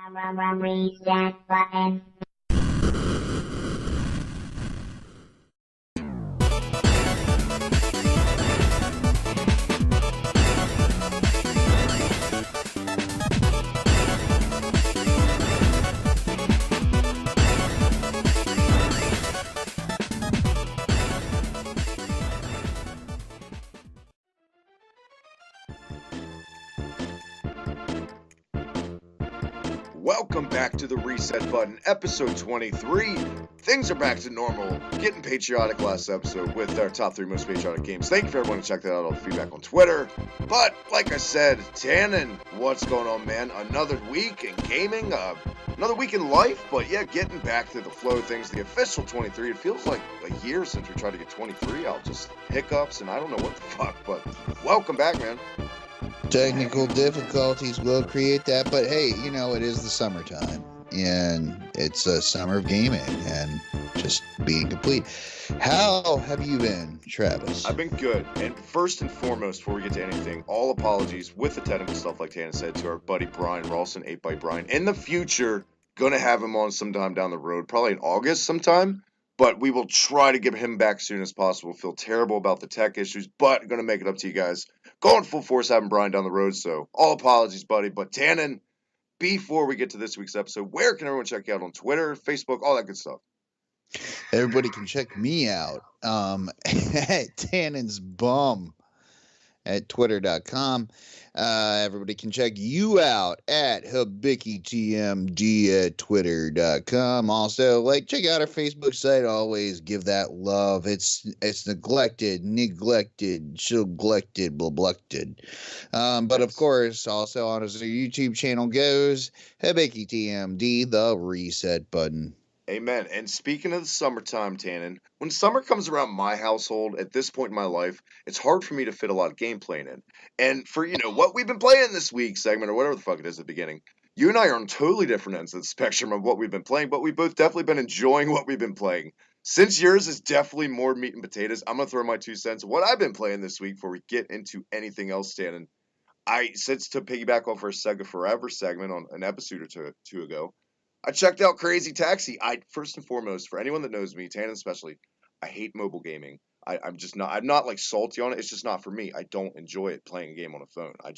Reset button. Welcome back to the Reset Button, episode 23. Things are back to normal. Getting patriotic last episode with our top 3 most patriotic games. Thank you for everyone who checked that out, all the feedback on Twitter. But, like I said, Tannen, what's going on, man? Another week in gaming, another week in life, but yeah, getting back to the flow of things. The official 23, it feels like a year since we tried to get 23 out. Just hiccups and I don't know what the fuck, but welcome back, man. Technical difficulties will create that, but hey, you know, it is the summertime and it's a summer of gaming and just being complete. How have you been, Travis? I've been good, and first and foremost, before we get to anything, all apologies with the technical stuff, like Tana said, to our buddy Brian Ralston, 8x Brian. In the future, gonna have him on sometime down the road, probably in August sometime, but we will try to get him back as soon as possible. Feel terrible about the tech issues, but gonna make it up to you guys. Going full force having Brian down the road, so all apologies, buddy. But Tannen, before we get to this week's episode, where can everyone check you out on Twitter, Facebook, all that good stuff? Everybody can check me out at Tannen's Bum at twitter.com. Everybody can check you out at Hibiki TMD at twitter.com. Also, check out our Facebook site. Always give that love. It's neglected, neglected, but of course, also on as our YouTube channel goes, Hibiki TMD, the reset button. Amen. And speaking of the summertime, Tannen, when summer comes around my household at this point in my life, it's hard for me to fit a lot of gameplay in. And for, what we've been playing this week segment, or whatever the fuck it is at the beginning, you and I are on totally different ends of the spectrum of what we've been playing, but we've both definitely been enjoying what we've been playing. Since yours is definitely more meat and potatoes, I'm going to throw my 2 cents. What I've been playing this week before we get into anything else, Tannen, since to piggyback off our Sega Forever segment on an episode or two ago, I checked out Crazy Taxi. First and foremost, for anyone that knows me, Tannen especially, I hate mobile gaming. I'm not like salty on it. It's just not for me. I don't enjoy it playing a game on a phone. I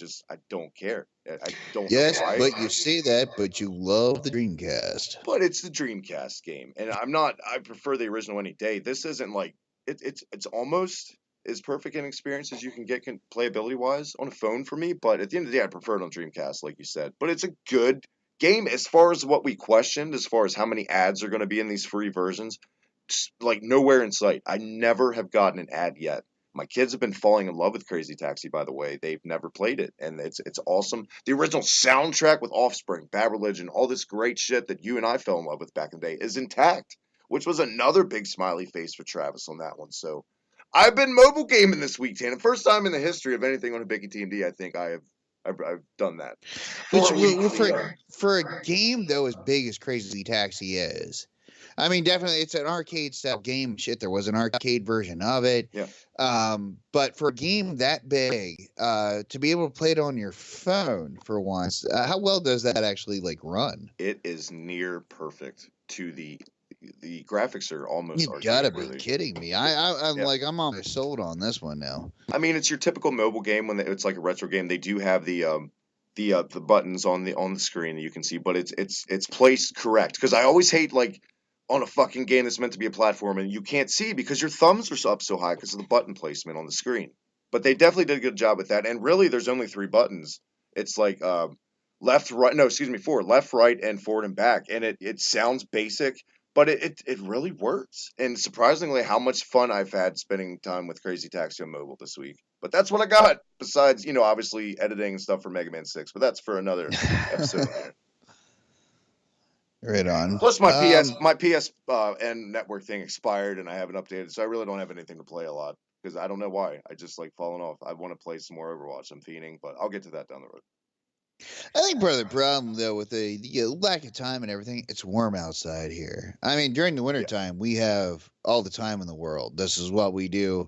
don't care. I don't. Yes, know why. but you say that, but you love the Dreamcast. But it's the Dreamcast game, and I prefer the original any day. This isn't like it's almost as perfect an experience as you can get playability wise on a phone for me. But at the end of the day, I prefer it on Dreamcast, like you said. But it's a good game as far as what we questioned, as far as how many ads are going to be in these free versions. Like nowhere in sight. I never have gotten an ad yet. My kids have been falling in love with Crazy Taxi, by the way. They've never played it, and it's awesome. The original soundtrack with Offspring, Bad Religion, all this great shit that you and I fell in love with back in the day is intact, which was another big smiley face for Travis on that one. So I've been mobile gaming this week, Tanner. First time in the history of anything on a Hibiki TMD, I think I've done that. For a game, though, as big as Crazy Taxi is, I mean, definitely, it's an arcade-style game. Shit, there was an arcade version of it. Yeah. But for a game that big, to be able to play it on your phone for once, how well does that actually, run? It is near perfect to the graphics are almost. You gotta be kidding me! I'm almost sold on this one now. I mean, it's your typical mobile game when it's like a retro game. They do have the buttons on the screen that you can see, but it's placed correct. Because I always hate on a fucking game that's meant to be a platform and you can't see because your thumbs are up so high because of the button placement on the screen. But they definitely did a good job with that. And really, there's only 3 buttons. It's like left, right. No, excuse me, 4. Left, right, and forward and back. And it sounds basic, but it really works. And surprisingly, how much fun I've had spending time with Crazy Taxi on mobile this week. But that's what I got. Besides, obviously editing and stuff for Mega Man 6. But that's for another episode. Right on. Plus, my PS and network thing expired, and I haven't updated, so I really don't have anything to play a lot because I don't know why. I just falling off. I want to play some more Overwatch. I'm fiending, but I'll get to that down the road. I think part of the problem, though, with the lack of time and everything, it's warm outside here. I mean, during the wintertime, we have all the time in the world. This is what we do.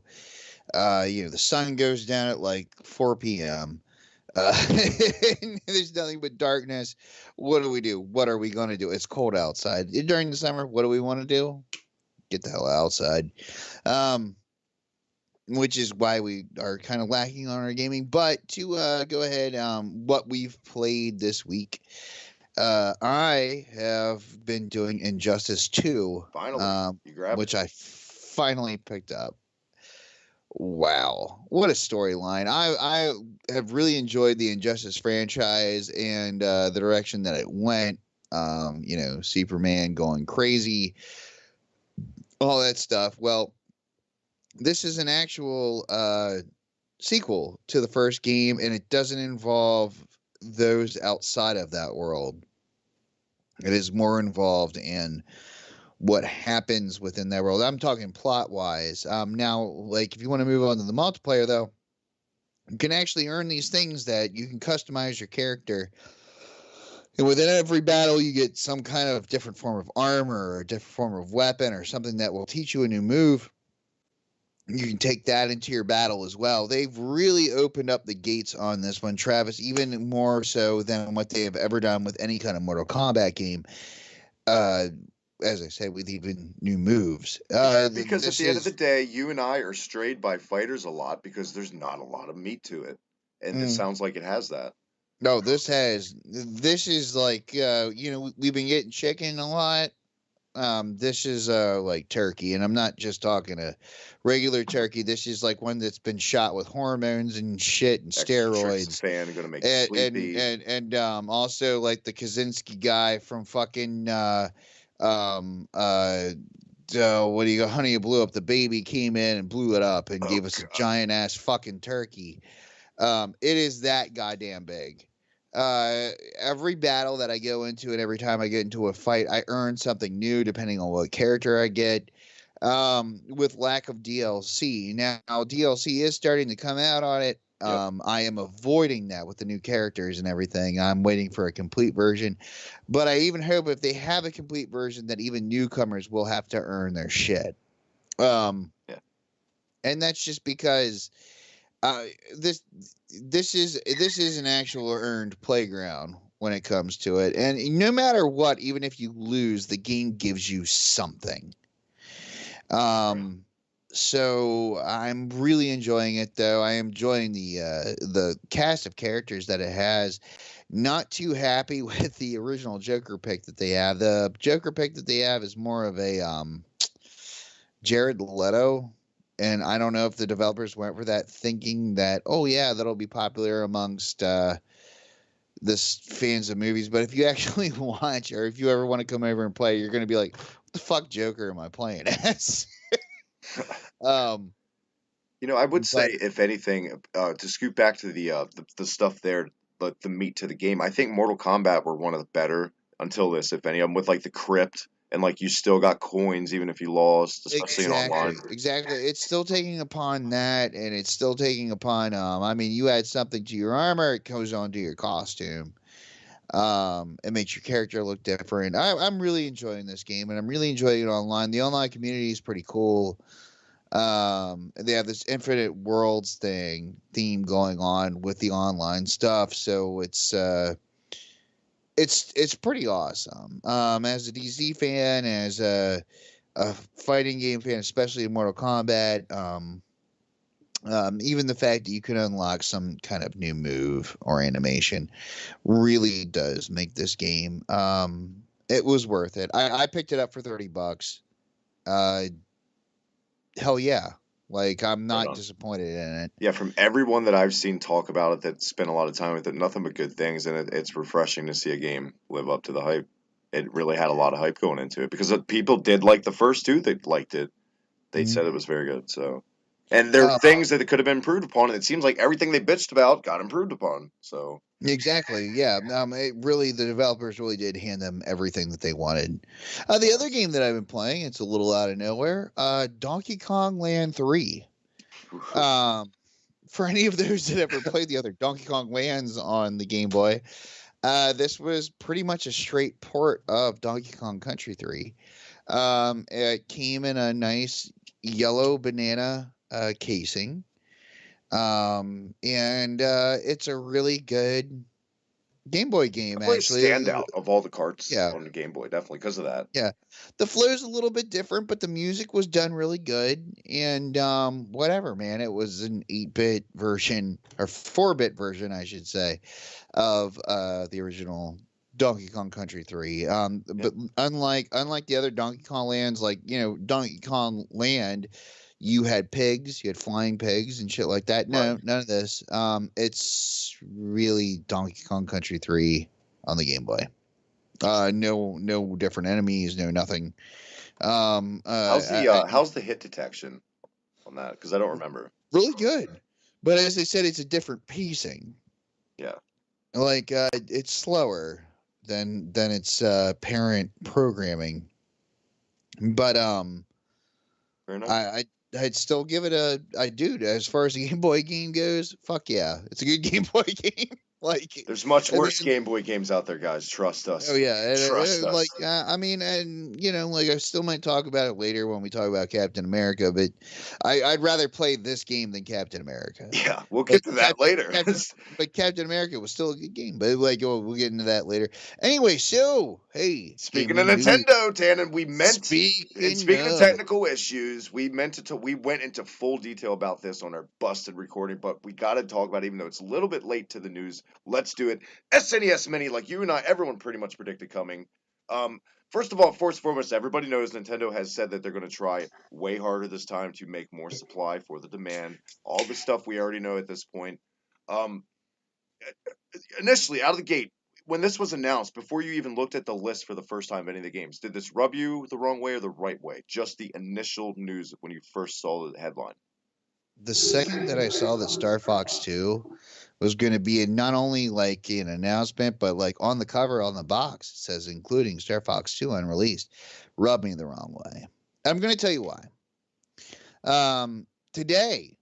The sun goes down at 4 p.m. There's nothing but darkness. What do we do? What are we going to do? It's cold outside during the summer. What do we want to do? Get the hell outside. Um, which is why we are kind of lacking on our gaming. But to go ahead, what we've played this week, I have been doing Injustice 2, Finally, you grabbed which it. I finally picked up. Wow, what a storyline! I have really enjoyed the Injustice franchise and the direction that it went. Superman going crazy, all that stuff. Well, this is an actual sequel to the first game, and it doesn't involve those outside of that world. It is more involved in what happens within that world. I'm talking plot wise. Now, like if you want to move on to the multiplayer, though, you can actually earn these things that you can customize your character. And within every battle, you get some kind of different form of armor or a different form of weapon or something that will teach you a new move. You can take that into your battle as well. They've really opened up the gates on this one, Travis, even more so than what they have ever done with any kind of Mortal Kombat game. As I said, with even new moves. Because at the end of the day, you and I are strayed by fighters a lot because there's not a lot of meat to it, and this sounds like it has that. No, this is like we've been getting chicken a lot. This is like turkey, and I'm not just talking a regular turkey. This is like one that's been shot with hormones and shit and steroids. Fan gonna make you sleepy. And also like the Kaczynski guy from fucking what do you go? Honey, you blew up the baby. Came in and blew it up and gave us a giant ass fucking turkey. It is that goddamn big. Every battle that I go into and every time I get into a fight, I earn something new depending on what character I get. With lack of DLC. Now, DLC is starting to come out on it. Yep. I am avoiding that with the new characters and everything. I'm waiting for a complete version. But I even hope if they have a complete version that even newcomers will have to earn their shit. Yeah. And that's just because this is an actual earned playground when it comes to it. And no matter what, even if you lose, the game gives you something. So I'm really enjoying it, though. I am enjoying the cast of characters that it has. Not too happy with the original Joker pick that they have. The Joker pick that they have is more of a Jared Leto. And I don't know if the developers went for that thinking that, oh, yeah, that'll be popular amongst this fans of movies. But if you actually watch, or if you ever want to come over and play, you're going to be like, what the fuck Joker am I playing as? I would say, if anything, to scoot back to the stuff there, the meat to the game, I think Mortal Kombat were one of the better until this, if any of them, with like the crypt. And like you still got coins even if you lost, especially in online. Exactly. It's still taking upon that, and it's still taking upon I mean, you add something to your armor, it goes on to your costume. It makes your character look different. I'm really enjoying this game, and I'm really enjoying it online. The online community is pretty cool. They have this infinite worlds theme going on with the online stuff, so it's pretty awesome. As a DC fan, as a fighting game fan, especially in Mortal Kombat, even the fact that you can unlock some kind of new move or animation really does make this game. It was worth it. I picked it up for $30. Hell yeah. Like, I'm not disappointed in it. Yeah, from everyone that I've seen talk about it that spent a lot of time with it, nothing but good things, and it's refreshing to see a game live up to the hype. It really had a lot of hype going into it because people did like the first two. They liked it. They said it was very good. So, and there are things that could have been improved upon, and it seems like everything they bitched about got improved upon. So exactly, yeah. The developers really did hand them everything that they wanted. The other game that I've been playing, it's a little out of nowhere. Donkey Kong Land 3. For any of those that ever played the other Donkey Kong Lands on the Game Boy, this was pretty much a straight port of Donkey Kong Country 3. It came in a nice yellow banana casing. And it's a really good Game Boy game, Definitely a actually. standout of all the carts Yeah, on the Game Boy, definitely because of that. yeah. The flow's a little bit different, but the music was done really good. And whatever, man. It was an 8-bit version, or 4-bit version, I should say, of the original Donkey Kong Country 3. Yeah. But unlike the other Donkey Kong lands, like, Donkey Kong Land, you had pigs, you had flying pigs and shit like that. Right. No, none of this. It's really Donkey Kong Country 3 on the Game Boy. No different enemies, no nothing. How's the hit detection on that? Because I don't remember. Really good. But as I said, it's a different pacing. Yeah. Like it's slower than its parent programming. But Fair enough. I'd still give it dude, as far as the Game Boy game goes, fuck yeah. It's a good Game Boy game. Like, There's much I worse mean, Game Boy games out there, guys. Trust us. oh yeah, Trust us. like I mean, and like I still might talk about it later when we talk about Captain America, but I'd rather play this game than Captain America. Yeah, we'll But get to that later. but Captain America was still a good game. But like, we'll get into that later. Anyway, so hey, Speaking of Nintendo, Tannen, speaking of of technical issues, we went into full detail about this on our busted recording, but we got to talk about it, even though it's a little bit late to the news. Let's do it. SNES Mini, like you and I, everyone pretty much predicted coming. First of all, first and foremost, everybody knows Nintendo has said that they're going to try way harder this time to make more supply for the demand. All the stuff we already know at this point. Initially, out of the gate, when this was announced, before you even looked at the list for the first time of any of the games, did this rub you the wrong way or the right way? Just the initial news when you first saw the headline. the second that I saw that Star Fox 2 was going to be not only like an announcement, but like on the cover on the box, it says including Star Fox 2 unreleased, rubbed me the wrong way. I'm going to tell you why. Today,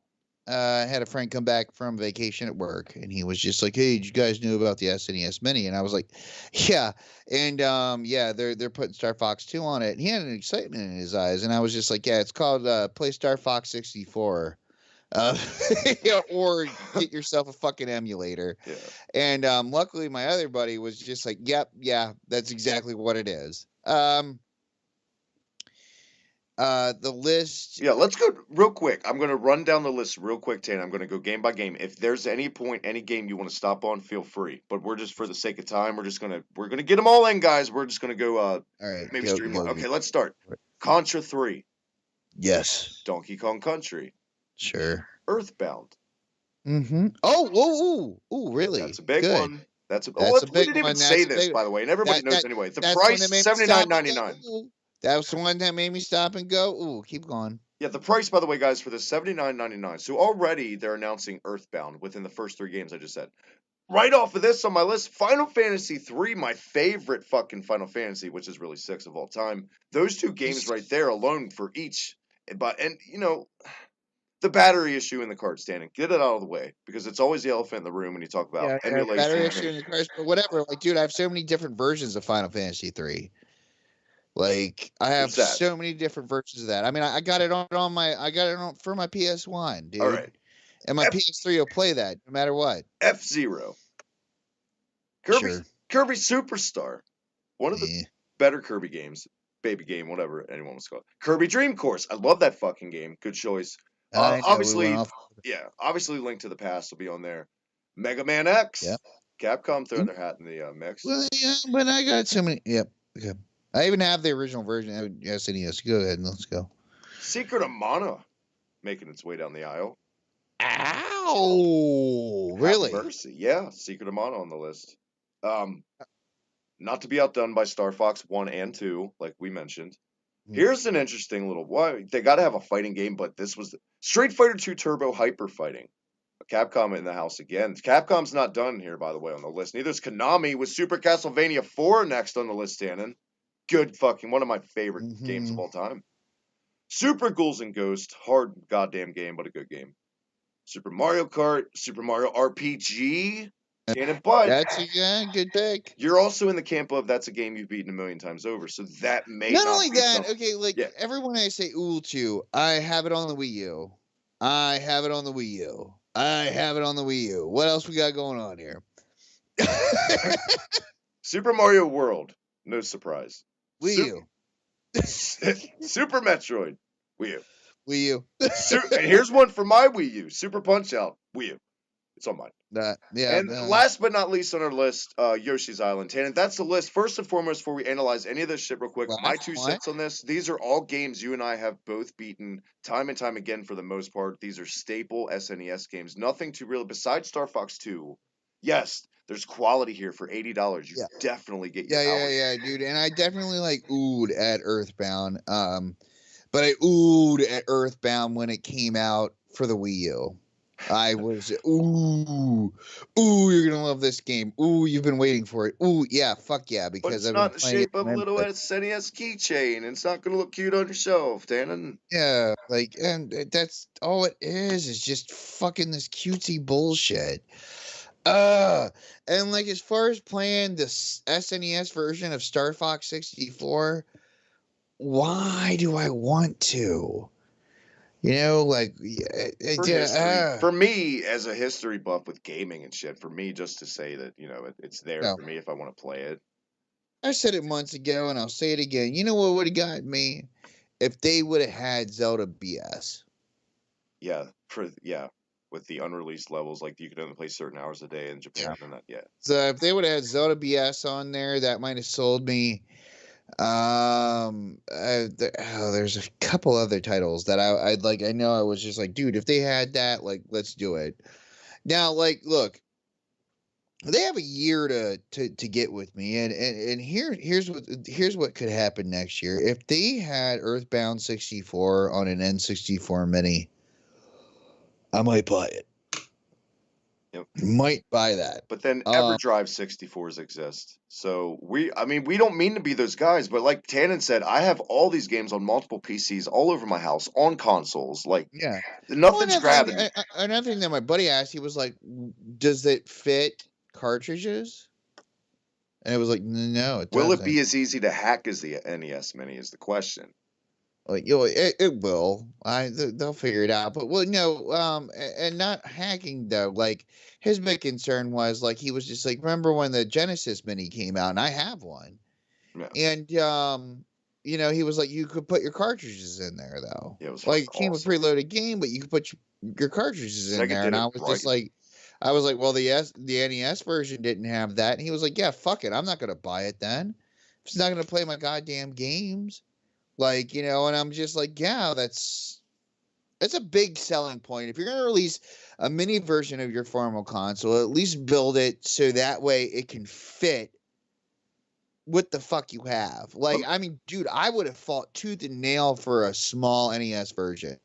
I had a friend come back from vacation at work, and he was just like, "Hey, did you guys know about the SNES Mini?" And I was like, "Yeah." And yeah, they're putting Star Fox 2 on it. And he had an excitement in his eyes, and I was just like, "Yeah, it's called Play Star Fox 64." Uh, or get yourself a fucking emulator. Yeah. And luckily, my other buddy was just like, "Yep, yeah, that's exactly what it is." The list. Yeah, let's go real quick. I'm going to run down the list real quick, Tan. I'm going to go game by game. If there's any game you want to stop on, feel free. But we're just, for the sake of time, we're gonna get them all in, guys. We're just going to go All right, maybe go, streamline. go. Okay, let's start. Contra 3, Yes, Donkey Kong Country, sure. Earthbound. Mm-hmm. Oh, really? That's a big Good. one. That's a big we didn't even one. say That's a this, big- by the way, and everybody knows that- anyway. The that's the one price, that made me stop and go, $79.99. ooh. That was the one that made me stop and go, "Ooh, keep going." Yeah, the price, by the way, guys, for the $79.99. So already they're announcing Earthbound within the first 3 games I just said. Right off of this on my list, Final Fantasy 3, my favorite fucking Final Fantasy, which is really 6 of all time. Those 2 games right there alone for each. And the battery issue in the cart standing, get it out of the way, because it's always the elephant in the room when you talk about emulation. Battery issue in the cars, but whatever. Like, dude, I have so many different versions of Final Fantasy 3. Like, I have so many different versions of that. I mean, I got it on for my PS1, dude. All right. And my PS3 will play that no matter what. F-Zero. Kirby Superstar. One of the better Kirby games. Baby game, whatever anyone wants to call it. Kirby Dream Course. I love that fucking game. Good choice. Obviously, Link to the Past will be on there. Mega Man X. Yep. Capcom throwing their hat in the mix. Well, yeah, but I got so many. Yep. Okay. I even have the original version of SNES. Go ahead and let's go. Secret of Mana making its way down the aisle. Ow! Really? Have mercy. Yeah, Secret of Mana on the list. Not to be outdone by Star Fox 1 and 2, like we mentioned. Here's an interesting little... they got to have a fighting game, but this was... Street Fighter 2 Turbo Hyper Fighting. Capcom in the house again. Capcom's not done here, by the way, on the list. Neither is Konami, with Super Castlevania 4 next on the list, Tannen. Good fucking... One of my favorite games of all time. Super Ghouls and Ghosts. Hard goddamn game, but a good game. Super Mario Kart. Super Mario RPG. But that's a good pick. You're also in the camp of that's a game you've beaten 1,000,000 times over, so that may not only that. Okay, everyone I say ooh to, I have it on the Wii U. I have it on the Wii U. What else we got going on here? Super Mario World, no surprise. Wii U. Super Metroid, Wii U. Wii U. And here's one for my Wii U. Super Punch Out, Wii U. It's on mine. And last but not least on our list, Yoshi's Island. Tannen, that's the list. First and foremost, before we analyze any of this shit real quick, my 2 cents on this. These are all games you and I have both beaten time and time again for the most part. These are staple SNES games. Nothing to really, besides Star Fox 2. Yes, there's quality here for $80. You definitely get your hours. Yeah, dude. And I definitely like oohed at Earthbound. But I oohed at Earthbound when it came out for the Wii U. I was, ooh, you're gonna love this game. Ooh, you've been waiting for it. Ooh, yeah, fuck yeah, because but it's not the shape of a little SNES keychain. It's not gonna look cute on your shelf, Tannen. Yeah, like, and that's all it is just fucking this cutesy bullshit. And like as far as playing the SNES version of Star Fox 64, why do I want to? You know, like for me as a history buff with gaming and shit, for me just to say that, you know, it's there for me if I want to play it. I said it months ago and I'll say it again. You know what would have got me? If they would have had Zelda BS. Yeah, with the unreleased levels, like you could only play certain hours a day in Japan and that, So if they would have had Zelda BS on there, that might have sold me. There's a couple other titles that I'd like. I know I was just like, dude, if they had that, like, let's do it. Now, like, look, they have a year to get with me, and here's what could happen next year if they had Earthbound 64 on an N64 Mini. I might buy it. Yep. Might buy that. But then EverDrive 64s exist. So we don't mean to be those guys, but like Tannen said, I have all these games on multiple PCs all over my house on consoles. Like, nothing's grabbing me. Another thing that my buddy asked, he was like, does it fit cartridges? And it was like, no, it doesn't. Will it be as easy to hack as the NES Mini is the question. Like, it will. They'll figure it out. But well, no, and not hacking though. Like his big concern was like he was just like, remember when the Genesis Mini came out, and I have one, and you know, he was like, you could put your cartridges in there though. Yeah, it was like it came with preloaded game, but you could put your cartridges in there, and I was just like, well, the NES version didn't have that, and he was like, yeah, fuck it, I'm not gonna buy it then. If it's not gonna play my goddamn games. Like, you know, and I'm just like, yeah, that's a big selling point. If you're going to release a mini version of your formal console, at least build it so that way it can fit what the fuck you have. Like, I mean, dude, I would have fought tooth and nail for a small NES version.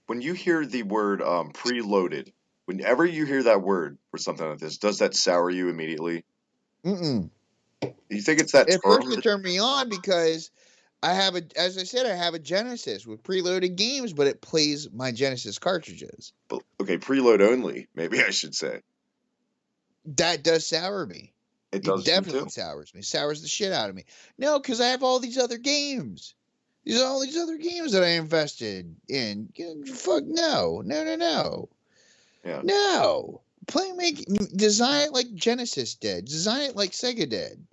When you hear the word preloaded, whenever you hear that word for something like this, does that sour you immediately? Mm-mm. You think it's that term? At first it turned me on because as I said, I have a Genesis with preloaded games, but it plays my Genesis cartridges. Okay, preload only, maybe I should say. That does sour me. It definitely sours me. Sours the shit out of me. No, because I have all these other games. There's all these other games that I invested in. Fuck no. Yeah. No. Design it like Genesis did. Design it like Sega did.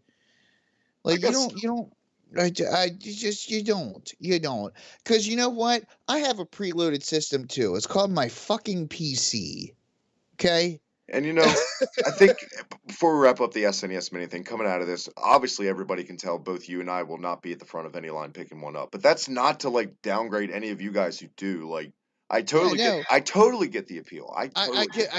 Like you don't. You don't. Because you know what? I have a preloaded system too. It's called my fucking PC. Okay? And you know, I think before we wrap up the SNES Mini thing, coming out of this, obviously everybody can tell both you and I will not be at the front of any line picking one up. But that's not to like downgrade any of you guys who do. Like, I totally get the appeal. I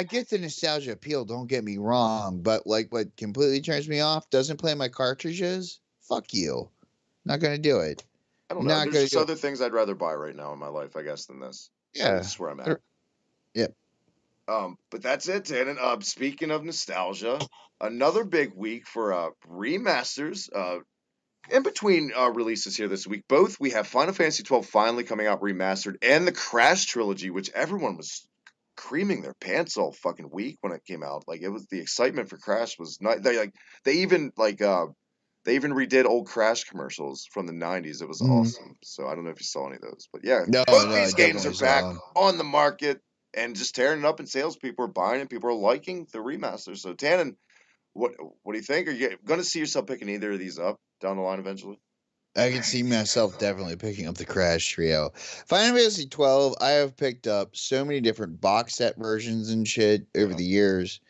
get the nostalgia appeal, don't get me wrong. But like what completely turns me off, doesn't play my cartridges, fuck you. Not gonna do it. I don't know. There's just other things I'd rather buy right now in my life, I guess, than this. Yeah, this is where I'm at. Yep. But that's it, Dan. Speaking of nostalgia, another big week for remasters. In between releases here this week, we have Final Fantasy 12 finally coming out remastered, and the Crash trilogy, which everyone was creaming their pants all fucking week when it came out. Like, it was, the excitement for Crash was not. They even redid old Crash commercials from the 90s. It was awesome. So I don't know if you saw any of those. But yeah, both these games are back on the market. and just tearing it up in sales. People are buying it. People are liking the remaster. So Tannen, what do you think? Are you going to see yourself picking either of these up down the line eventually? I can see myself definitely picking up the Crash Trio. Final Fantasy 12, I have picked up so many different box set versions and shit over Yeah. the years.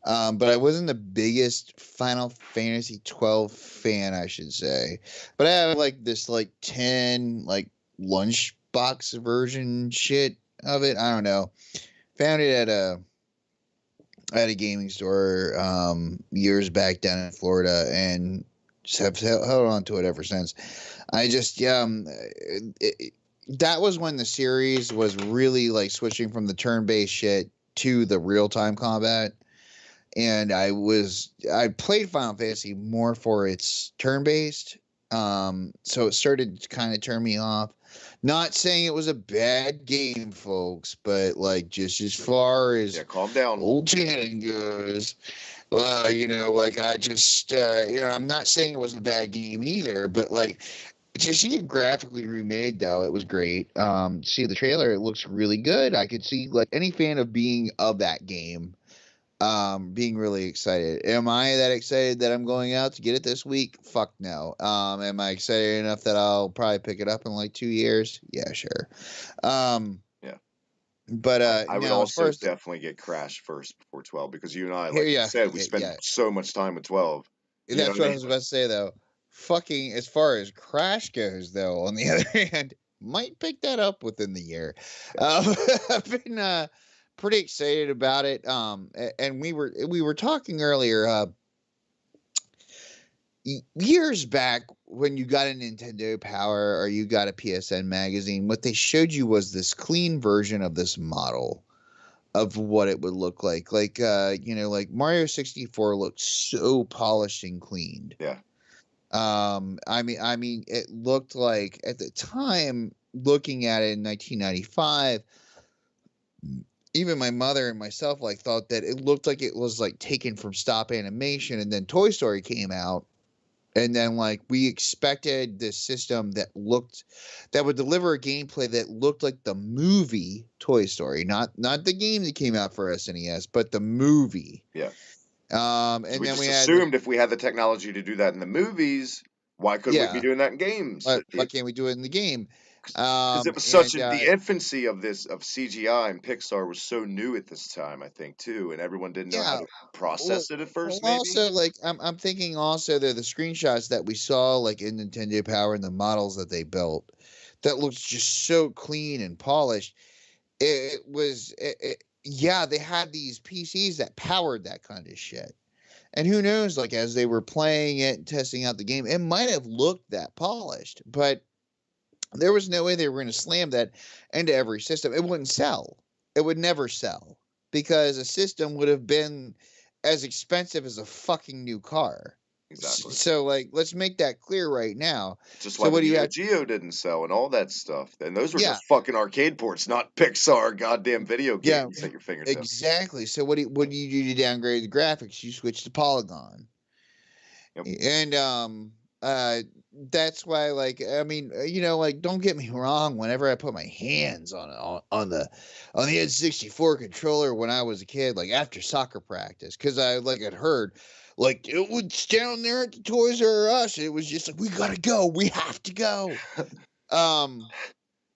But I wasn't the biggest Final Fantasy 12 fan, I should say. But I have like this like 10 like lunchbox version shit of it. I don't know. Found it at a gaming store years back down in Florida, and just have held on to it ever since. I just that was when the series was really like switching from the turn-based shit to the real-time combat. And I played Final Fantasy more for its turn-based. So it started to kind of turn me off. Not saying it was a bad game, folks, but like just as far as calm down. old Shannon goes, like I just, I'm not saying it was a bad game either, but like to see it graphically remade though, it was great. See the trailer, it looks really good. I could see like any fan of that game being really excited. Am I that excited that I'm going out to get it this week? Fuck no. Am I excited enough that I'll probably pick it up in like 2 years? Yeah, sure. Yeah. But I would now as far also as definitely get Crash first before 12 because you and I, here, like you yeah, said, we spent so much time with 12. You know that's what I what I mean? was about to say though. Fucking as far as Crash goes though, on the other hand, might pick that up within the year. I've been pretty excited about it. And we were talking earlier. Years back when you got a Nintendo Power or you got a PSN magazine, what they showed you was this clean version of this model of what it would look like. Like like Mario 64 looked so polished and cleaned. Yeah. I mean it looked like at the time looking at it in 1995, even my mother and myself like thought that it looked like it was like taken from stop animation, and then Toy Story came out. And then, like, we expected this system that would deliver a gameplay that looked like the movie Toy Story, not the game that came out for SNES, but the movie. Yeah. And we then just we assumed if we had the technology to do that in the movies, why couldn't we be doing that in games? Why can't we do it in the game? Because it was the infancy of CGI and Pixar was so new at this time, I think too, and everyone didn't know how to process it at first. Maybe also, like I'm thinking also the screenshots that we saw like in Nintendo Power and the models that they built that looks just so clean and polished. Yeah, they had these PCs that powered that kind of shit. And who knows, like as they were playing it and testing out the game, it might have looked that polished, but there was no way they were going to slam that into every system. It wouldn't sell. It would never sell because a system would have been as expensive as a fucking new car. Exactly. So, like, let's make that clear right now. Just so like what the do you Neo have? Geo didn't sell and all that stuff. And those were Yeah, just fucking arcade ports, not Pixar goddamn video yeah, games at your fingertips. exactly. So what do you do to downgrade the graphics? You switch to Polygon. Yep. And that's why, like, I mean, like, don't get me wrong, whenever I put my hands on the N64 controller when I was a kid, like after soccer practice, because I like had heard like it was down there at the Toys R Us, it was just like, we gotta go, we have to go. I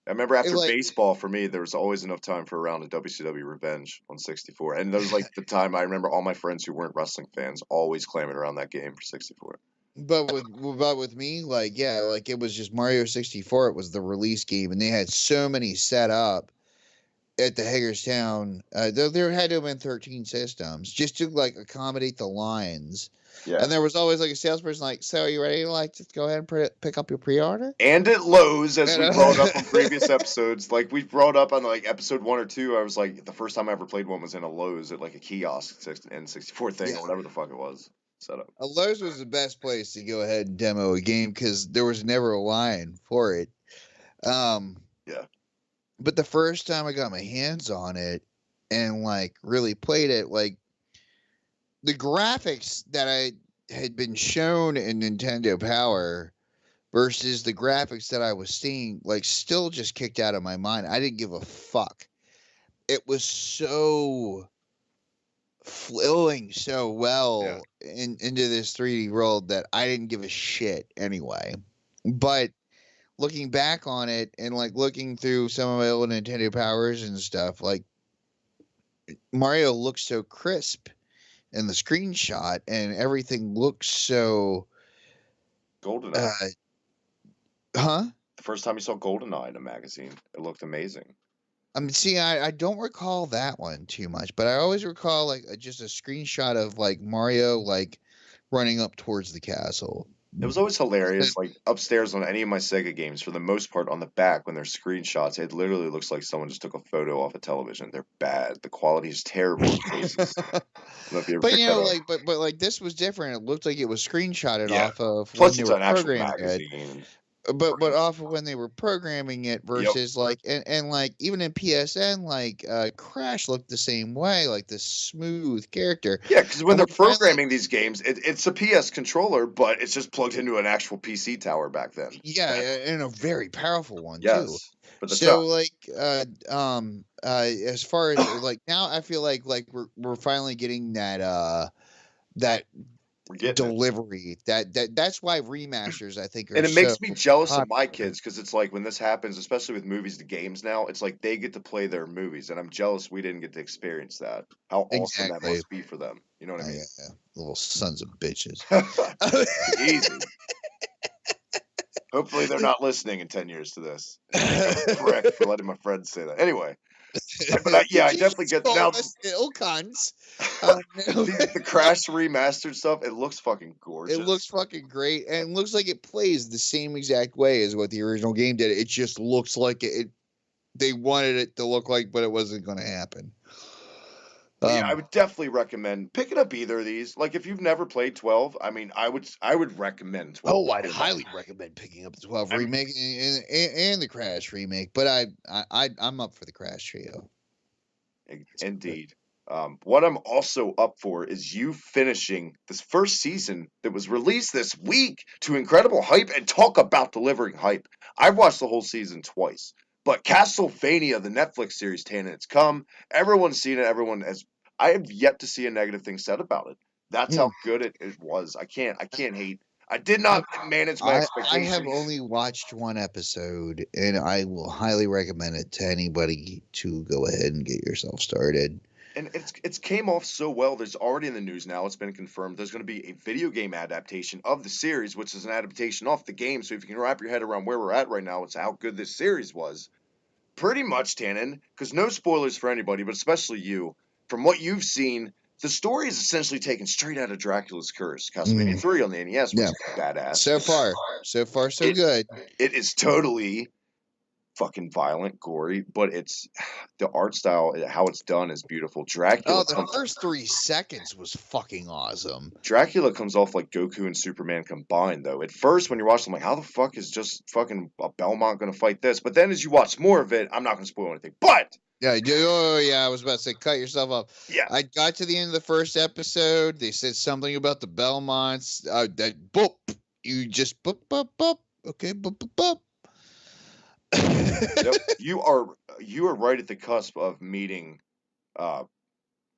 remember after baseball, for me, there was always enough time for a round of WCW Revenge on 64. And there was like the time I remember all my friends who weren't wrestling fans always clamming around that game for 64. But with me, like, yeah, like it was just Mario 64. It was the release game, and they had so many set up at the Hagerstown. There had to have been 13 systems just to like accommodate the lines. Yeah. And there was always like a salesperson like, so are you ready to like just go ahead and pick up your pre-order? And at Lowe's, as we brought up on previous episodes, like we brought up on like episode 1 or 2, I was like, the first time I ever played one was in a Lowe's at like a kiosk N64 thing or whatever the fuck it was. Set up. A Lowe's was the best place to go ahead and demo a game because there was never a line for it. Yeah. But the first time I got my hands on it and like really played it, like the graphics that I had been shown in Nintendo Power versus the graphics that I was seeing, like still just kicked out of my mind. I didn't give a fuck. it was so flowing so Yeah. well into this 3D world that I didn't give a shit anyway. But looking back on it and like looking through some of my old Nintendo powers and stuff, like Mario looks so crisp in the screenshot and everything looks so GoldenEye. uh huh? The first time you saw GoldenEye in a magazine, it looked amazing. I mean, see, I don't recall that one too much, but I always recall like just a screenshot of like Mario like running up towards the castle. It was always hilarious, like upstairs on any of my Sega games, for the most part, on the back when there's screenshots, it literally looks like someone just took a photo off a television. They're bad. The quality is terrible in cases. I don't know if you ever But picked that up. like, but like this was different. It looked like it was screenshotted Yeah. off of when Plus, they it's were an actual programming it. magazine. But off of when they were programming it Yep. versus like and like even in PSN like Crash looked the same way, like this smooth character. Yeah, because when And they're when finally programming these games, it's a PS controller, but it's just plugged into an actual PC tower back then. yeah, and a very powerful one too. Yes, but that's So not. like as far as like now I feel like we're finally getting that We're getting it. delivery. That's why remasters I think are And it so makes me jealous of my popular. kids because it's like when this happens, especially with movies to games now, it's like they get to play their movies, and I'm jealous we didn't get to experience that. How awesome that Exactly. must be for them. You know what I mean? Yeah, little sons of bitches. Easy. Hopefully they're not listening in 10 years to this. Correct for letting my friends say that. Anyway, but I You definitely just get called now. us ill cunts. The Crash remastered stuff, it looks fucking It looks gorgeous. fucking great, and it looks like it plays the same exact way as what the original game did. It just looks like it they wanted it to look like, but it wasn't going to happen. But yeah, I would definitely recommend picking up either of these. Like if you've never played 12, I mean, I would recommend 12. Oh, I'd highly recommend picking up the 12 I'm remake and the Crash remake, but I'm up for the Crash trio. indeed. What I'm also up for is you finishing this first season that was released this week to incredible hype and talk about delivering hype. I've watched the whole season twice. But Castlevania, the Netflix series, Tana, it's come. Everyone's seen it. I have yet to see a negative thing said about it. That's how good it was. I can't hate. I did not manage my I have expectations. only watched one episode, and I will highly recommend it to anybody to go ahead and get yourself started. And it's came off so well. There's already in the news now. It's been confirmed. There's going to be a video game adaptation of the series, which is an adaptation off the game. So if you can wrap your head around where we're at right now, it's how good this series was. Pretty much, Tannen, because no spoilers for anybody, but especially you. From what you've seen, the story is essentially taken straight out of Dracula's Curse, Castlevania 3 on the NES, which Yeah. is badass. So far, so good. It is totally fucking violent, gory, but it's the art style, how it's done is beautiful. Oh, the first 3 seconds was fucking awesome. Dracula comes off like Goku and Superman combined, though. At first, when you're watching, I'm like, how the fuck is just fucking a Belmont gonna fight this? But then as you watch more of it, I'm not gonna spoil anything. But yeah, I was about to say, cut yourself up. Yeah, I got to the end of the first episode. They said something about the Belmonts. That boop, you just boop boop boop. Okay, boop boop boop. Yep. You are right at the cusp of meeting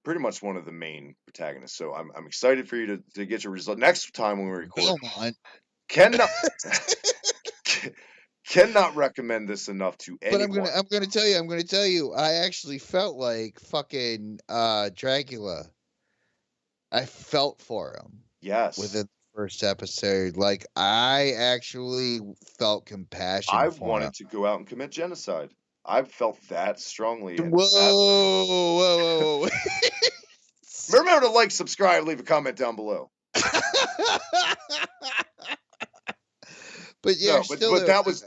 pretty much one of the main protagonists. So I'm excited for you to get your result next time when we record. Belmont. Cannot recommend this enough to anyone. But I'm gonna tell you, I actually felt like fucking Dracula. I felt for him. Yes. Within the first episode, like I actually felt compassion. I for wanted him. to go out and commit genocide. I felt that strongly. Whoa. Remember to like, subscribe, leave a comment down below. But yeah,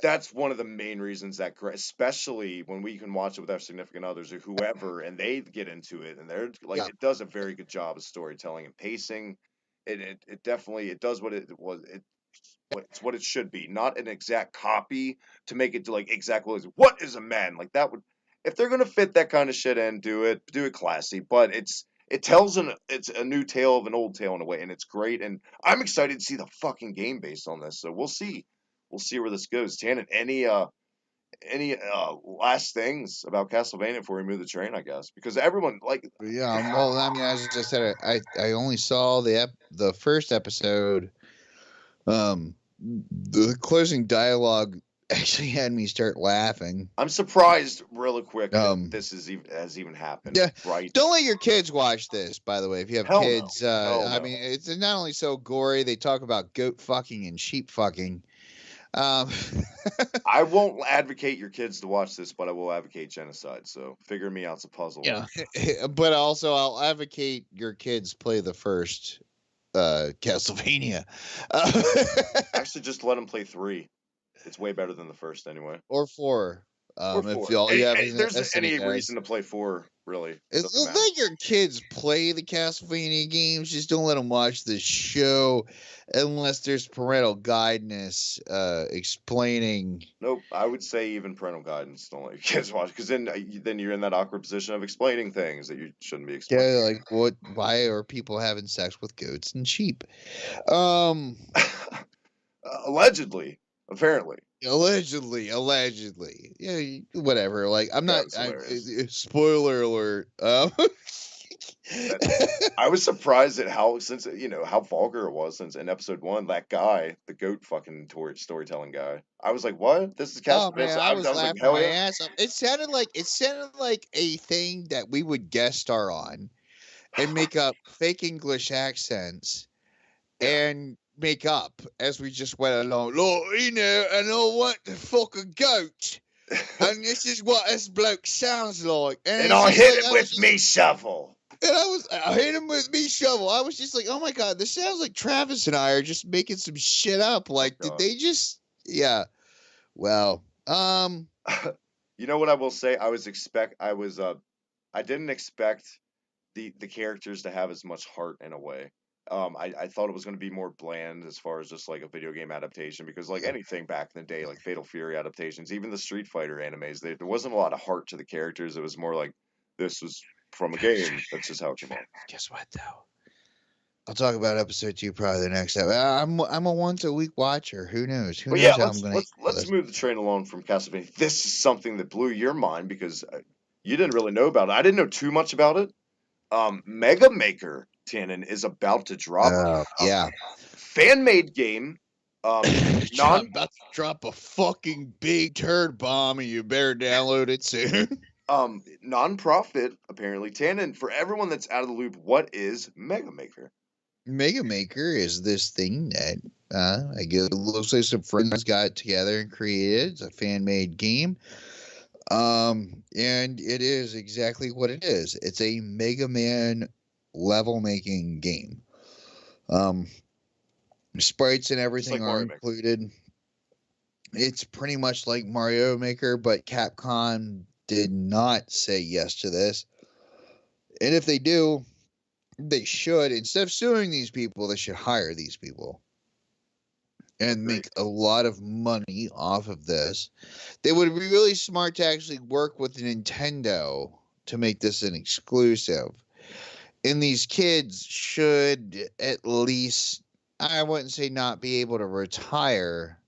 that's one of the main reasons that, especially when we can watch it with our significant others or whoever, and they get into it, and they're like, it does a very good job of storytelling and pacing. It definitely does what it was. It's what it should be, not an exact copy to make it to like exactly what is a man, like that would, if they're gonna fit that kind of shit in, do it classy, but it's a new tale of an old tale in a way, and it's great, and I'm excited to see the fucking game based on this. So we'll see where this goes. Tannen, any last things about Castlevania before we move the train? I guess because everyone like Yeah, well, I mean, as I said, I only saw the first episode. The closing dialogue actually had me start laughing. I'm surprised really quick that Um, this is even has even happened. yeah, Right? don't let your kids watch this. By the way, if you have Hell no. kids, Hell I no. mean, it's not only so gory. They talk about goat fucking and sheep fucking. Um, I won't advocate your kids to watch this, but I will advocate genocide. So figure me out's a puzzle. yeah, but also I'll advocate your kids play the first Castlevania. Actually, just let them play 3. It's way better than the first anyway. Or 4. Or If 4. y'all you have an There's any SNES. reason to play 4, really. Doesn't matter. Let your kids play the Castlevania games. Just don't let them watch the show unless there's parental guidance explaining. Nope. I would say even parental guidance. Don't let your kids watch because then you're in that awkward position of explaining things that you shouldn't be explaining. Yeah, like why are people having sex with goats and sheep? Um, Allegedly, apparently. allegedly. Yeah, whatever. Like I'm That not. was hilarious. Spoiler alert. I was surprised at how vulgar it was since in episode 1 that guy, the goat fucking storytelling guy. I was like, what? This is Oh Castlevania. man, So I I was was like, laughing hell my yeah. ass off. It sounded like a thing that we would guest star on and make up fake English accents Yeah. and make up as we just went along. Look, I don't want to fuck a goat, and this is what this bloke sounds like. And it's I'll just hit like it with me shovel. and I hit him with me shovel. I was just like, oh my god, this sounds like Travis and I are just making some shit up. Like, did God. they just? Yeah. Well, You know what I will say? I didn't expect the characters to have as much heart in a way. I thought it was going to be more bland as far as just like a video game adaptation because like anything back in the day, like Fatal Fury adaptations, even the Street Fighter animes, there wasn't a lot of heart to the characters. It was more like this was from a game. That's just how it came out. guess what though? I'll talk about episode 2 probably the next episode. I'm a once a week watcher. Who knows? Who But yeah, knows how I'm let's gonna let's handle let's this? move the train along from Castlevania. This is something that blew your mind because you didn't really know about it. I didn't know too much about it. Mega Maker Tannen is about to drop a Yeah. fan made game. Non About to drop a fucking big turd bomb, and you better download it soon. non-profit apparently. Tannen, for everyone that's out of the loop, what is Mega Maker? Mega Maker is this thing that I guess it looks like some friends got together and created. It's a fan made game. And it is exactly what it is. It's a Mega Man level making game. Sprites and Just everything like are Mario Maker. included. It's pretty much like Mario Maker, but Capcom did not say yes to this. And if they do, they should, instead of suing these people, they should hire these people and make a lot of money off of this. They would be really smart to actually work with Nintendo to make this an exclusive. And these kids should at least, I wouldn't say not be able to retire,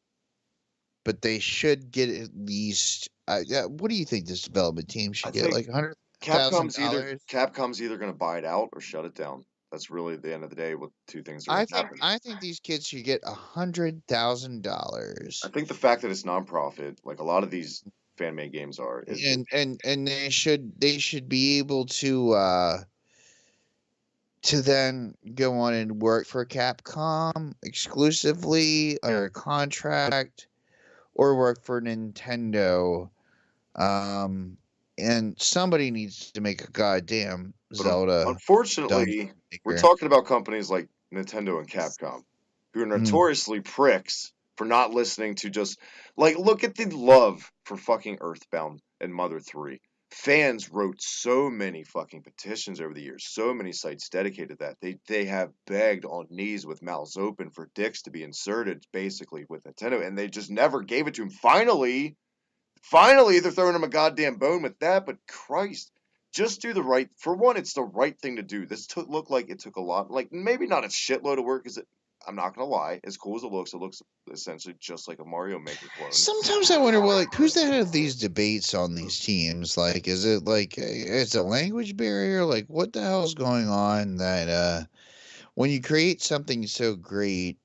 but they should get at least. What do you think this development team should get? Like $100,000? Capcom's either going to buy it out or shut it down. That's really at the end of the day what two things are going to happen. I think these kids should get $100,000. I think the fact that it's non-profit, like a lot of these fan-made games are, And they should be able to then go on and work for Capcom exclusively under contract or work for Nintendo. And somebody needs to make a goddamn Zelda. Unfortunately, we're talking about companies like Nintendo and Capcom, who are notoriously pricks for not listening to just like look at the love for fucking Earthbound and Mother 3. Fans wrote so many fucking petitions over the years, so many sites dedicated that they have begged on knees with mouths open for dicks to be inserted basically with Nintendo, and they just never gave it to him. Finally, they're throwing him a goddamn bone with that, but Christ, just do the right. For one, it's the right thing to do. This looked like it took a lot, like maybe not a shitload of work. I'm not gonna lie, as cool as it looks essentially just like a Mario Maker clone. Sometimes I wonder, well, like, who's the head of these debates on these teams? Like, is it like it's a language barrier? Like, what the hell is going on that when you create something so great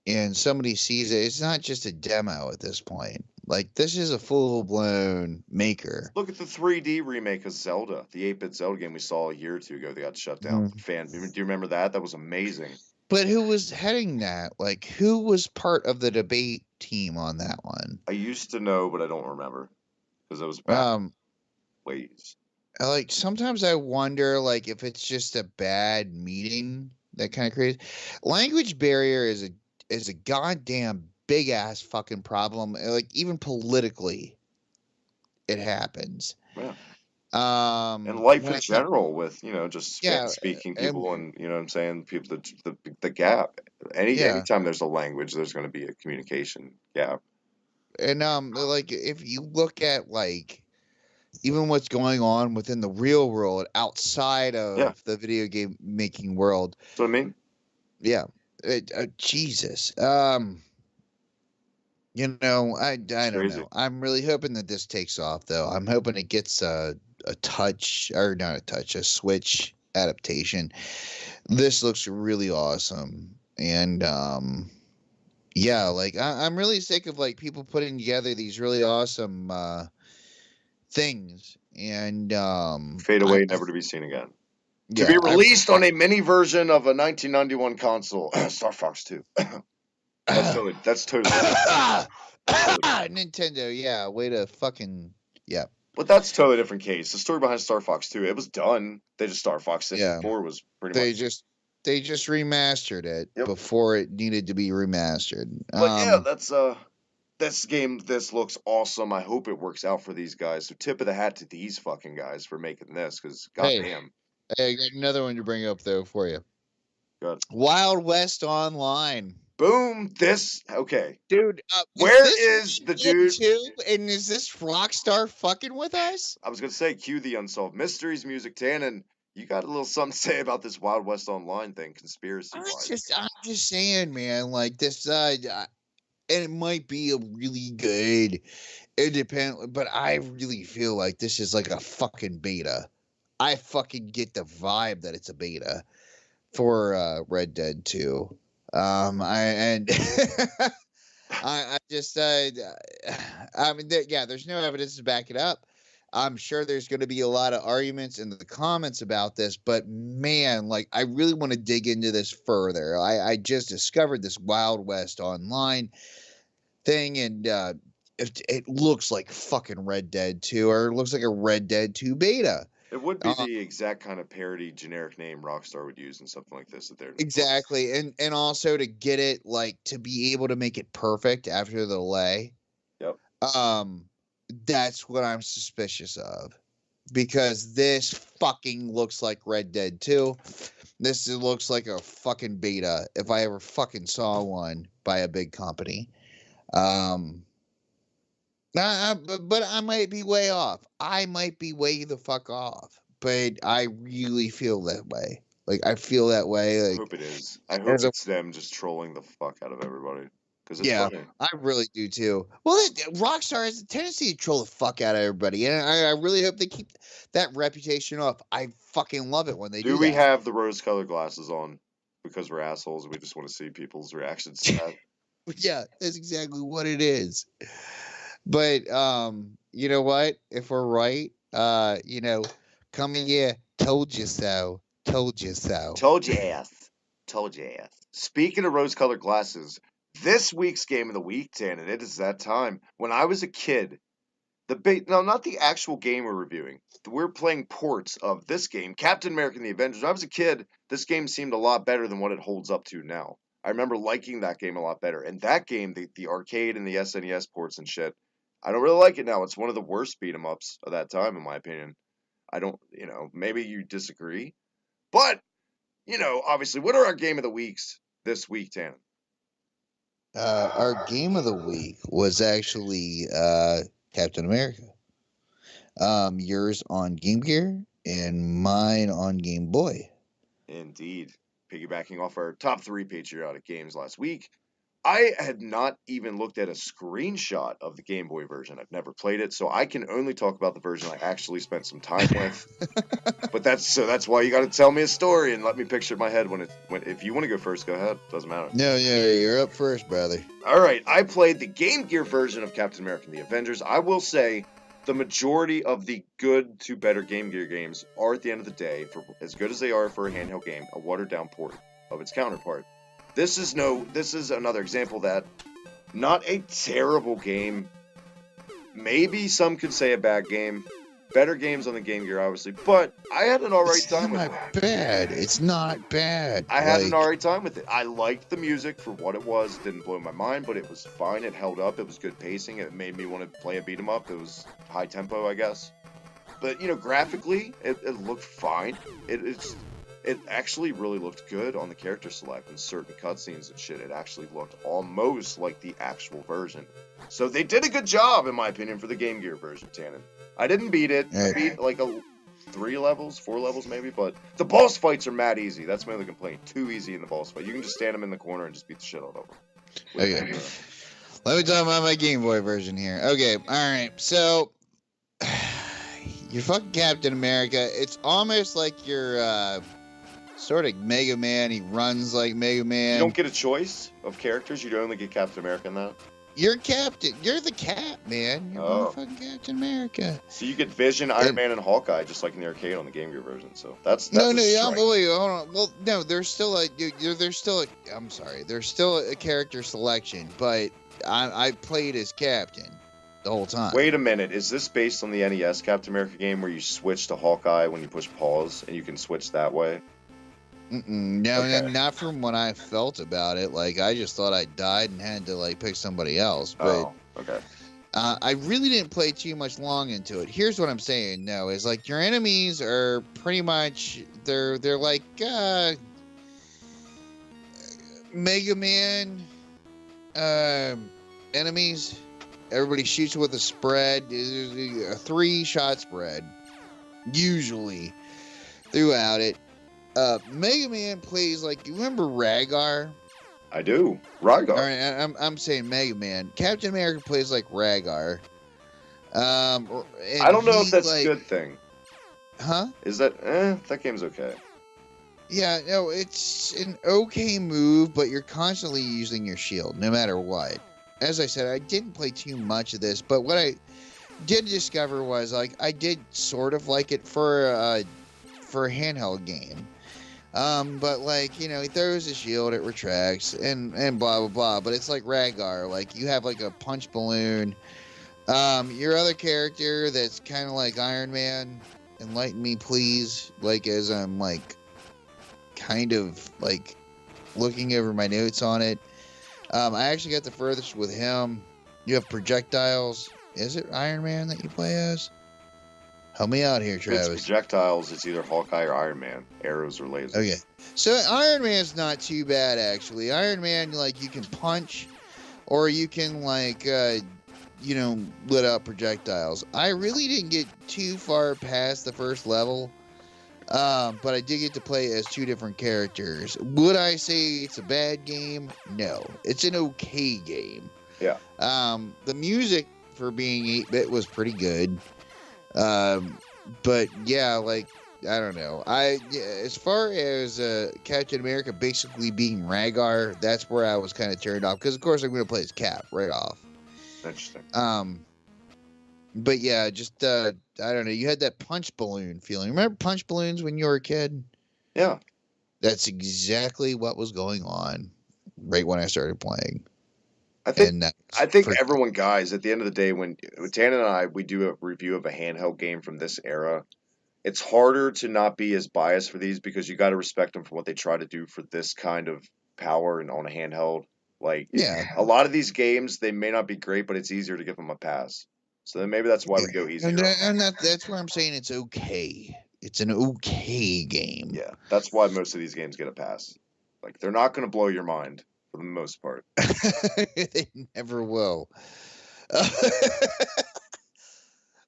and somebody sees it, it's not just a demo at this point. Like, this is a full blown maker. Look at the 3D remake of Zelda, the 8-bit Zelda game we saw a year or two ago. They got shut down. Do you remember that? That was amazing. But who was heading that? Like, who was part of the debate team on that one? I used to know, but I don't remember because it was back ways. Like, sometimes I wonder, like, if it's just a bad meeting that kind of creates language barrier is a goddamn big ass fucking problem. Like, even politically, it happens. Yeah. And life in general, with just yeah, speaking people, and you know what I'm saying, people, the gap. Anytime there's a language, there's going to be a communication gap. And like, if you look at, like, even what's going on within the real world outside of the video game making world. That's what I mean. Yeah. Jesus. You know, I don't know. I'm really hoping that this takes off, though. I'm hoping it gets a Switch adaptation. This looks really awesome. And yeah, like, I'm really sick of, like, people putting together these really awesome things and fade away, never to be seen again. To be released on a mini version of a 1991 console, Star Fox 2. That's totally Nintendo, yeah, way to fucking But that's a totally different case. The story behind Star Fox 2, it was done. They just Star Fox 64 was pretty much. They just remastered it before it needed to be remastered. But yeah, that's this game. This looks awesome. I hope it works out for these guys. So tip of the hat to these fucking guys for making this, because goddamn. Hey, I got another one to bring up though for you. Good. Wild West Online. Boom! Okay, dude. Where is the dude? And is this Rockstar fucking with us? I was gonna say, cue the Unsolved Mysteries music, Tannen. You got a little something to say about this Wild West Online thing, conspiracy wise? I'm just saying, man. Like this, and it might be a really good independent, but I really feel like this is like a fucking beta. I fucking get the vibe that it's a beta for Red Dead 2. I just I mean, there's no evidence to back it up. I'm sure there's going to be a lot of arguments in the comments about this, but man, like, I really want to dig into this further. I just discovered this Wild West Online thing, and it looks like fucking Red Dead 2, or it looks like a Red Dead 2 beta. It would be the exact kind of parody generic name Rockstar would use in something like this. Exactly. And also to get it, like, to be able to make it perfect after the delay. Yep. That's what I'm suspicious of. Because this fucking looks like Red Dead 2. This looks like a fucking beta, if I ever fucking saw one by a big company. But I might be way off. I might be way the fuck off. But I really feel that way. Like, I feel that way. Like, I hope it is. I hope it's them just trolling the fuck out of everybody. Because it's funny. I really do too. Well, Rockstar has a tendency to troll the fuck out of everybody. And I really hope they keep that reputation up. I fucking love it when they do that. Do we have the rose-colored glasses on because we're assholes and we just want to see people's reactions to that? Yeah, that's exactly what it is. But you know what? If we're right, come here, told you so. Told you so. Told you ass. Told you ass. Speaking of rose-colored glasses, this week's game of the week, Tannen, it is that time. When I was a kid, not the actual game we're reviewing. We're playing ports of this game, Captain America and the Avengers. When I was a kid, this game seemed a lot better than what it holds up to now. I remember liking that game a lot better. And that game, the arcade and the SNES ports and shit, I don't really like it now. It's one of the worst beat-em-ups of that time, in my opinion. I don't, maybe you disagree. But, obviously, what are our game of the weeks this week, Tannen? Our game of the week was actually Captain America. Yours on Game Gear and mine on Game Boy. Indeed. piggybacking off our top 3 patriotic games last week, I had not even looked at a screenshot of the Game Boy version. I've never played it, so I can only talk about the version I actually spent some time with. But that's why you got to tell me a story and let me picture it in my head when if you want to go first, go ahead. Doesn't matter. No, you're up first, brother. All right, I played the Game Gear version of Captain America and the Avengers. I will say the majority of the good to better Game Gear games are, at the end of the day, for as good as they are for a handheld game, a watered down port of its counterpart. This is another example that not a terrible game. Maybe some could say a bad game. Better games on the Game Gear, obviously, but I had an alright time with it. It's not bad. I had an alright time with it. I liked the music for what it was. It didn't blow my mind, but it was fine. It held up. It was good pacing. It made me want to play a beat 'em up. It was high tempo, I guess. But graphically, it looked fine. It actually really looked good on the character select and certain cutscenes and shit. It actually looked almost like the actual version. So they did a good job, in my opinion, for the Game Gear version, Tannen. I didn't beat it. I beat like 4 levels maybe, but the boss fights are mad easy. That's my only complaint. Too easy in the boss fight. You can just stand them in the corner and just beat the shit out of them. Okay. Let me talk about my Game Boy version here. Okay, alright. So, you're fucking Captain America. It's almost like you're, sort of Mega Man. He runs like Mega Man. You don't get a choice of characters. You only get Captain America in that. You're Captain. You're the Cap, man. You're fucking Captain America. So you get Vision, Iron Man, and Hawkeye, just like in the arcade on the Game Gear version. So that's no. Wait, hold on. Well, no, there's still I'm sorry. There's still a character selection, but I played as Captain the whole time. Wait a minute. Is this based on the NES Captain America game where you switch to Hawkeye when you push pause and you can switch that way? No, okay. Not from what I felt about it. Like, I just thought I died and had to, like, pick somebody else. But, okay. I really didn't play too much long into it. Here's what I'm saying, no, is, like, your enemies are pretty much, they're like, Mega Man, enemies. Everybody shoots with a spread. There's a 3-shot spread, usually, throughout it. Mega Man plays like, you remember Rhaegar? I do. Rhaegar. All right, I'm saying Mega Man. Captain America plays like Rhaegar. I don't know if that's like, a good thing. Huh? Is that that game's okay. Yeah, no, it's an okay move, but you're constantly using your shield, no matter what. As I said, I didn't play too much of this, but what I did discover was, like, I did sort of like it for a handheld game. But, like, he throws a shield, it retracts, and blah, blah, blah. But it's like Rhaegar. Like, you have, like, a punch balloon. Your other character that's kind of like Iron Man, enlighten me, please. Like, as I'm, like, kind of, like, looking over my notes on it. I actually got the furthest with him. You have projectiles. Is it Iron Man that you play as? Help me out here, Travis. It's projectiles. It's either Hawkeye or Iron Man. Arrows or lasers. Okay. So Iron Man's not too bad, actually. Iron Man, like, you can punch, or you can, like, let out projectiles. I really didn't get too far past the first level, but I did get to play as 2 different characters. Would I say it's a bad game? No. It's an okay game. Yeah. The music, for being 8-bit, was pretty good. But yeah, like, I don't know. As far as Captain America basically being Rhaegar, that's where I was kind of turned off, because of course I'm going to play as Cap right off. Interesting. But yeah, just I don't know. You had that punch balloon feeling. Remember punch balloons when you were a kid? Yeah. That's exactly what was going on right when I started playing. I think everyone, guys, at the end of the day, when Tannen and I, we do a review of a handheld game from this era, it's harder to not be as biased for these, because you got to respect them for what they try to do for this kind of power and on a handheld. Like, yeah, a lot of these games, they may not be great, but it's easier to give them a pass. So then maybe that's why we go easier. And that's where I'm saying it's okay. It's an okay game. Yeah, that's why most of these games get a pass. Like, they're not going to blow your mind. For the most part. They never will.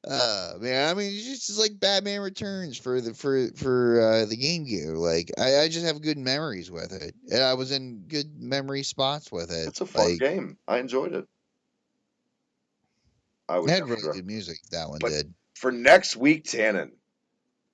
Man, I mean, it's just like Batman Returns for the Game Gear. Like, I just have good memories with it, and I was in good memory spots with it. It's a fun Like, game. I enjoyed it. I it would had really definitely. good music. That one But did. for next week, Tannen,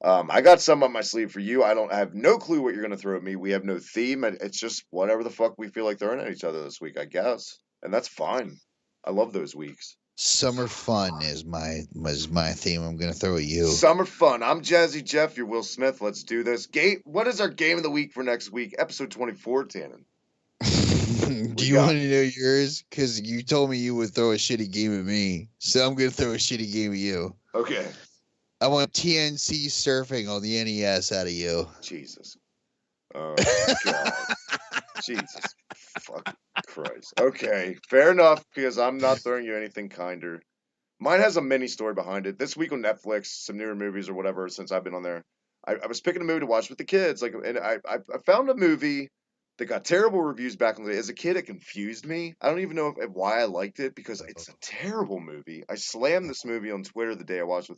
I got some up my sleeve for you. I have no clue what you're gonna throw at me. We have no theme. It's just whatever the fuck we feel like throwing at each other this week, I guess, and that's fine. I love those weeks. Summer fun is my theme. I'm gonna throw at you. Summer fun. I'm Jazzy Jeff. You're Will Smith. Let's do this. What is our game of the week for next week? Episode 24, Tannen. Do you want to know yours? Because you told me you would throw a shitty game at me, so I'm gonna throw a shitty game at you. Okay. I want TNC surfing on the NES out of you. Jesus. Oh God. Jesus. Fuck Christ. Okay. Fair enough, because I'm not throwing you anything kinder. Mine has a mini story behind it. This week on Netflix, some newer movies or whatever, since I've been on there, I was picking a movie to watch with the kids. And I found a movie that got terrible reviews back in the day. As a kid, it confused me. I don't even know why I liked it, because it's a terrible movie. I slammed this movie on Twitter the day I watched it.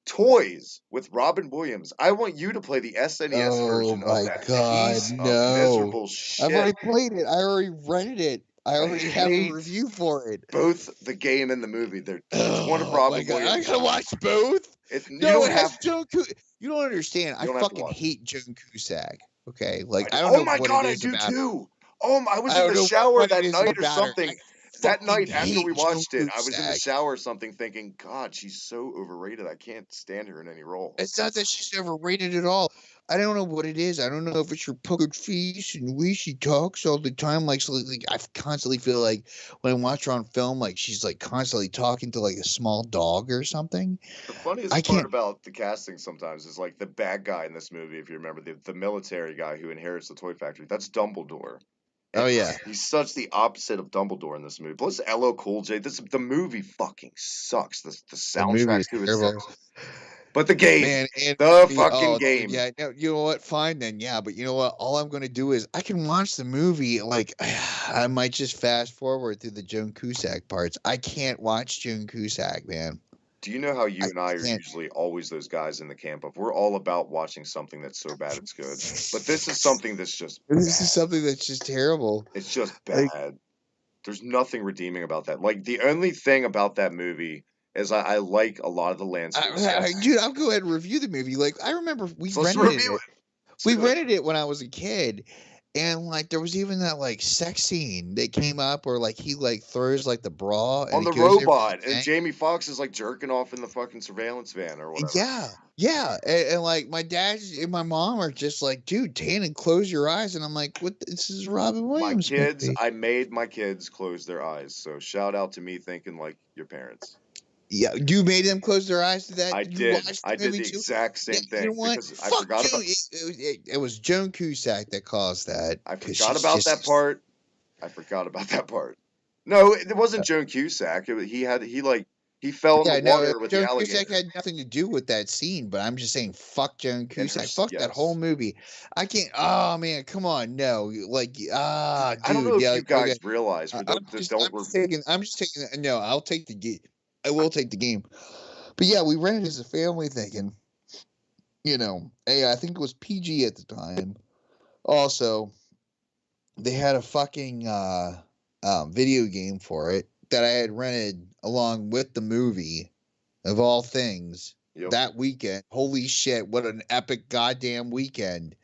Toys with Robin Williams. I want you to play the SNES version of that piece of miserable shit. I've already played it. I already rented it. I already have a review for it. Both the game and the movie. It's one of Robin Williams. I gotta watch both. You don't understand. I fucking hate Joan Cusack. Okay, like I don't know what it is about. I do too. I was in the shower that night or something. That night after we watched it, I was in the shower or something thinking, God, she's so overrated. I can't stand her in any role. It's not that she's overrated at all. I don't know what it is. I don't know if it's her puckered face and the way she talks all the time. Like I constantly feel like when I watch her on film, like she's like constantly talking to like a small dog or something. The funniest part about the casting sometimes is like the bad guy in this movie, if you remember, the military guy who inherits the toy factory. That's Dumbledore. Oh yeah, he's such the opposite of Dumbledore in this movie. Plus LL Cool J. The movie fucking sucks. The soundtrack to it sucks. But the game, man, game. Yeah, no, you know what? Fine then. Yeah, but you know what? All I'm going to do is I can watch the movie. Like I might just fast forward through the Joan Cusack parts. I can't watch Joan Cusack, man. Do you know how you and I are usually always those guys in the camp of we're all about watching something that's so bad it's good, but this is something that's just this is something that's just terrible. It's just bad. Like, there's nothing redeeming about that. Like the only thing about that movie is I like a lot of the landscapes. Dude, I'll go ahead and review the movie. Like I remember we rented it. We rented it when I was a kid. And like there was even that like sex scene that came up where like he like throws like the bra on the robot and Jamie Foxx is like jerking off in the fucking surveillance van or whatever. Yeah. And like my dad and my mom are just like, dude, Tannen, close your eyes. And I'm like, what? This is Robin Williams. My kids, movie. I made my kids close their eyes. So shout out to me thinking like your parents. Yeah, you made them close their eyes to that. I did. I did the exact same thing. You know what? Fuck it was Joan Cusack that caused that. I forgot about that part. No, it wasn't Joan Cusack. He fell in the water with the alligator. Joan Cusack had nothing to do with that scene, but I'm just saying, fuck Joan Cusack. Fuck that whole movie. I can't. Oh man, come on, no, like dude. I don't know if you guys realize. I'm just taking. No, I'll take the game. I will take the game. But yeah, we rented as a family thinking, you know, hey, I think it was PG at the time. Also, they had a fucking video game for it that I had rented along with the movie, of all things, that weekend. Holy shit, what an epic goddamn weekend.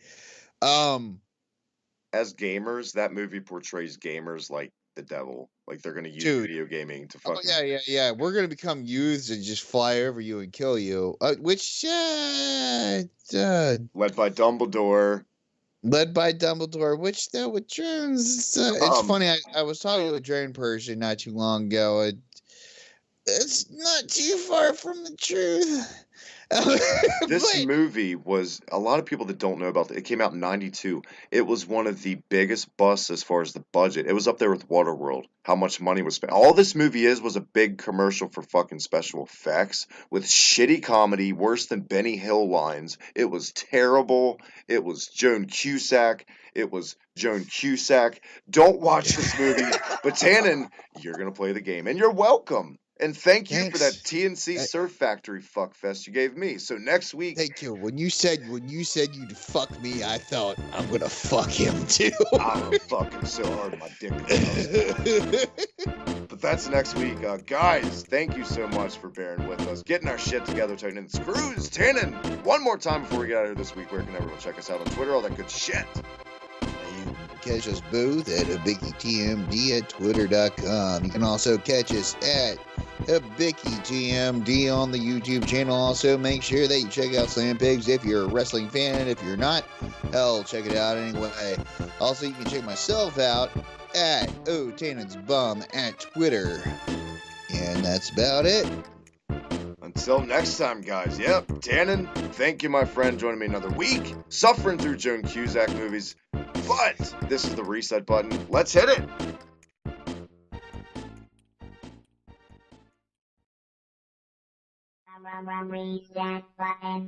As gamers, that movie portrays gamers like the devil. Like they're gonna use video gaming to fucking. Oh, yeah. We're gonna become youths and just fly over you and kill you. Led by Dumbledore. Which though with drones, it's funny. I was talking to a drone person not too long ago. It's not too far from the truth. This movie was, a lot of people that don't know about it came out in 92. It was one of the biggest busts as far as the budget. It was up there with Waterworld, how much money was spent. All this movie was a big commercial for fucking special effects with shitty comedy, worse than Benny Hill lines. It was terrible. It was Joan Cusack. Don't watch this movie. But Tannen, you're going to play the game, and you're welcome. And thank you for that Thanks. TNC Surf Factory fuckfest you gave me. So next week, Thank you. When you said you'd fuck me, I thought I'm gonna fuck him too. I'm gonna fuck him so hard my dick is out. But that's next week. Guys, thank you so much for bearing with us, getting our shit together, tightening the screws. Tannen, one more time before we get out of here this week, where can everyone check us out on Twitter, all that good shit? You can catch us both at HibikiTMD at Twitter.com. You can also catch us at HibikiTMD on the YouTube channel. Also, make sure that you check out Slam Pigs if you're a wrestling fan. If you're not, hell, check it out anyway. Also, you can check myself out at Tannen's Bum at Twitter. And that's about it. Until next time, guys. Yep, Tannen, thank you, my friend, joining me another week, suffering through Joan Cusack movies. But this is the reset button. Let's hit it. Reset button.